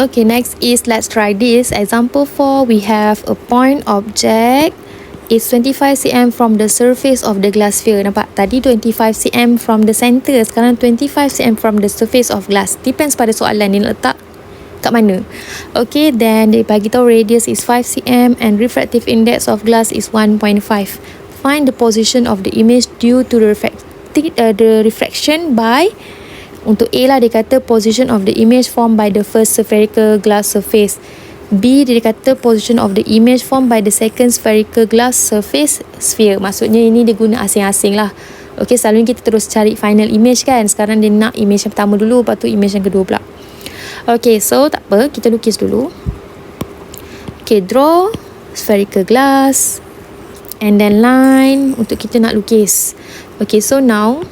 Okay, next is let's try this. Example 4, we have a point object is 25 cm from the surface of the glass sphere. Nampak? Tadi 25 cm from the center, sekarang 25 cm from the surface of glass. Depends pada soalan ni letak kat mana. Okay, then dia bagi tahu radius is 5 cm and refractive index of glass is 1.5. Find the position of the image due to the refraction by. Untuk A lah, dia kata position of the image formed by the first spherical glass surface. B, dia kata position of the image formed by the second spherical glass surface sphere. Maksudnya ini dia guna asing-asing lah. Okay, selalunya kita terus cari final image kan. Sekarang dia nak image yang pertama dulu, lepas tu image yang kedua pula. Okay, so tak apa, kita lukis dulu. Okay, draw spherical glass and then line untuk kita nak lukis. Okay, so now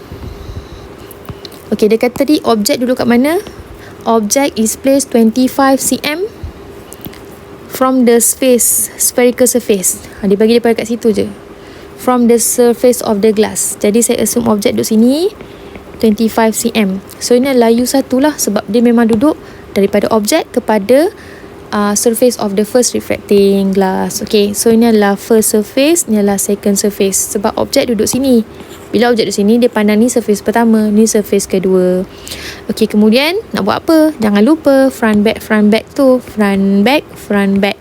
okay, dia kata tadi objek dulu kat mana? Object is placed 25 cm from the spherical surface. Dia bagi daripada kat situ je. From the surface of the glass. Jadi saya assume objek duduk sini 25 cm. So ini adalah U1 lah, sebab dia memang duduk daripada objek kepada surface of the first refracting glass. Okay, so ini adalah first surface, ini adalah second surface. Sebab objek duduk sini. Bila objek duduk sini, dia pandang ni surface pertama, ni surface kedua. Okay, kemudian nak buat apa? Jangan lupa front back tu. Front back.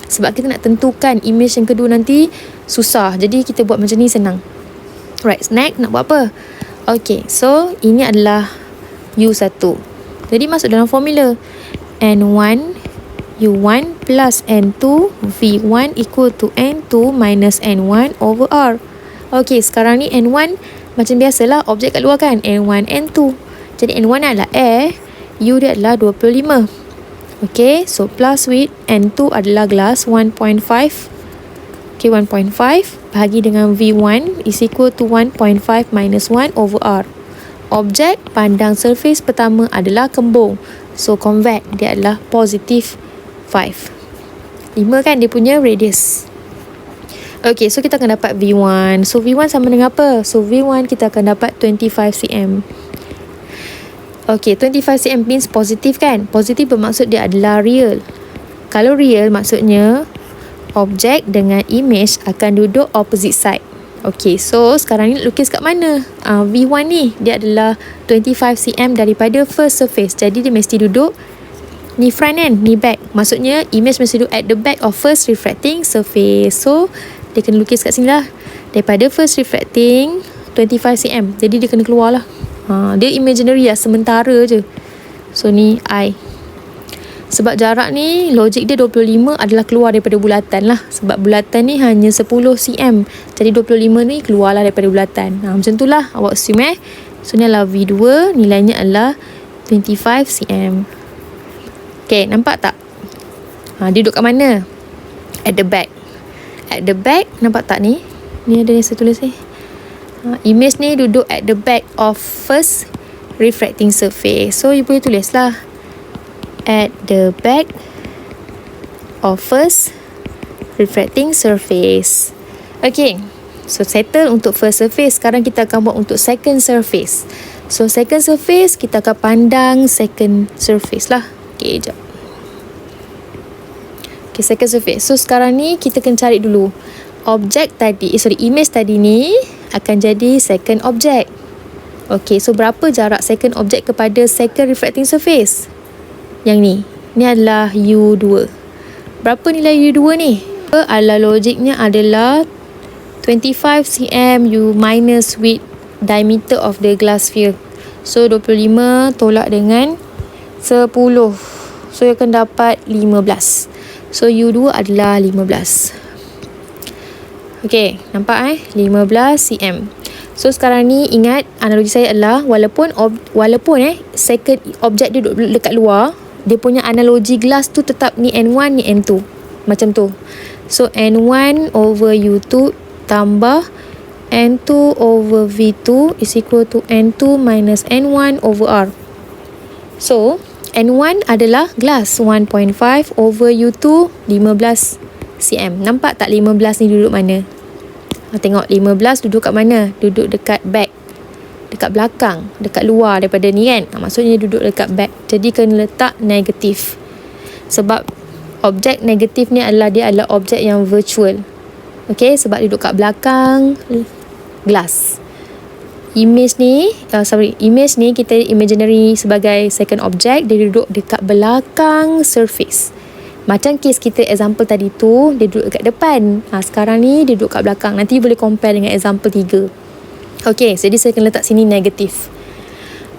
Sebab kita nak tentukan image yang kedua nanti susah. Jadi kita buat macam ni senang. Right, next nak buat apa? Okay, so ini adalah U1. Jadi masuk dalam formula. N1 U1 plus N2 V1 equal to N2 minus N1 over R. Okay, sekarang ni N1 macam biasalah, objek kat luar kan, N1, N2. Jadi N1 adalah air, U dia adalah 25. Okay, so plus with N2 adalah glass 1.5. Okay, 1.5 bahagi dengan V1 is equal to 1.5 minus 1 over R. Objek pandang surface pertama adalah kembung. So convex, dia adalah positive 5. 5 kan dia punya radius. Okay, so kita akan dapat V1. So V1 sama dengan apa? So V1 kita akan dapat 25 cm. Okay, 25 cm means positif kan? Positif bermaksud dia adalah real. Kalau real maksudnya objek dengan image akan duduk opposite side. Okay, so sekarang ni lukis kat mana? V1 ni dia adalah 25 cm daripada first surface. Jadi dia mesti duduk ni front kan, ni back. Maksudnya image mesti duduk at the back of first refracting surface. So dia kena lukis kat sini lah. Daripada first refracting 25 cm. Jadi dia kena keluar lah. Dia imaginary lah, sementara je. So ni I. Sebab jarak ni, logik dia 25 adalah keluar daripada bulatan lah. Sebab bulatan ni hanya 10 cm. Jadi 25 ni keluar lah daripada bulatan. Macam tu lah awak assume So ni adalah V2. Nilainya adalah 25 cm. Okay, nampak tak? Dia duduk kat mana? At the back. At the back, nampak tak ni? Ni ada yang saya tulis ni. Image ni duduk at the back of first refracting surface. So you boleh tulis lah. At the back of first refracting surface. Okay. So settle untuk first surface. Sekarang kita akan buat untuk second surface. So second surface, kita akan pandang second surface lah. Okay, jap. Okay, second surface. So sekarang ni kita akan cari dulu image tadi ni akan jadi second object. Okay, so berapa jarak second object kepada second refracting surface? Yang ni. Ni adalah U2. Berapa nilai U2 ni? Adalah logiknya adalah 25 cm U minus with diameter of the glass sphere. So 25 tolak dengan 10. So you akan dapat 15. So U2 adalah 15. Okay, nampak 15 cm. So sekarang ni ingat analogi saya adalah walaupun second objek dia duduk dekat luar, dia punya analogi glass tu tetap ni N1 ni N2. Macam tu. So N1 over U2 tambah N2 over V2 is equal to N2 minus N1 over R. So N1 adalah glass 1.5 over U2 15 cm. Nampak tak 15 ni duduk mana? Tengok 15 duduk kat mana? Duduk dekat back. Dekat belakang. Dekat luar daripada ni kan? Maksudnya duduk dekat back. Jadi kena letak negatif. Sebab objek negatif ni dia adalah objek yang virtual. Okay, sebab dia duduk kat belakang glass. Image ni kita imaginary sebagai second object, dia duduk dekat belakang surface. Macam case kita example tadi tu, dia duduk dekat depan. Sekarang ni dia duduk kat belakang. Nanti boleh compare dengan example 3. Okay, jadi saya akan letak sini negatif.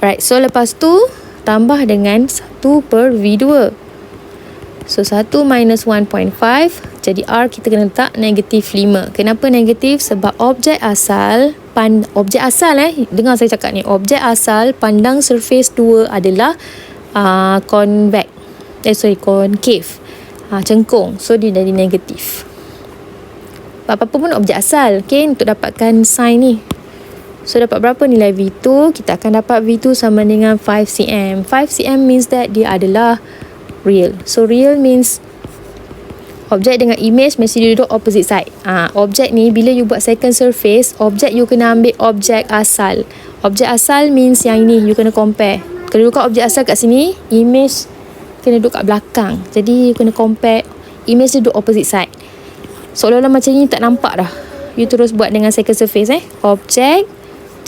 Right, so lepas tu tambah dengan 1/V2. So 1 minus 1.5, jadi R kita kena letak negatif 5. Kenapa negatif? Sebab objek asal dengar saya cakap ni, objek asal pandang surface 2 adalah concave, cengkung. So dia jadi negatif. Apa-apa pun objek asal, okay, untuk dapatkan sign ni. So dapat berapa nilai V2? Kita akan dapat V2 sama dengan 5 cm. 5 cm means that dia adalah real. So real means objek dengan image mesti duduk opposite side. Objek ni bila you buat second surface, objek you kena ambil objek asal. Objek asal means yang ini you kena compare. Kalau duduk objek asal kat sini, image kena duduk kat belakang. Jadi you kena compare, image dia duduk opposite side. Seolah-olah macam ni tak nampak dah. You terus buat dengan second surface objek,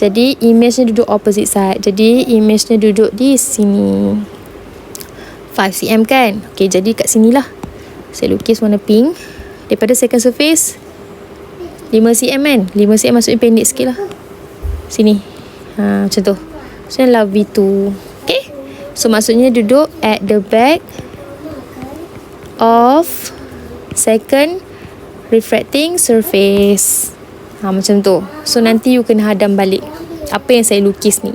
jadi image nya duduk opposite side. Jadi image nya duduk di sini. 5 cm kan? Okay, jadi kat sini lah saya lukis warna pink. Daripada second surface 5 cm kan? 5 cm maksudnya pendek sikit lah. Sini. Macam tu. So inilah V2. Okay, so maksudnya duduk at the back of second refracting surface. Macam tu. So nanti you kena hadam balik apa yang saya lukis ni.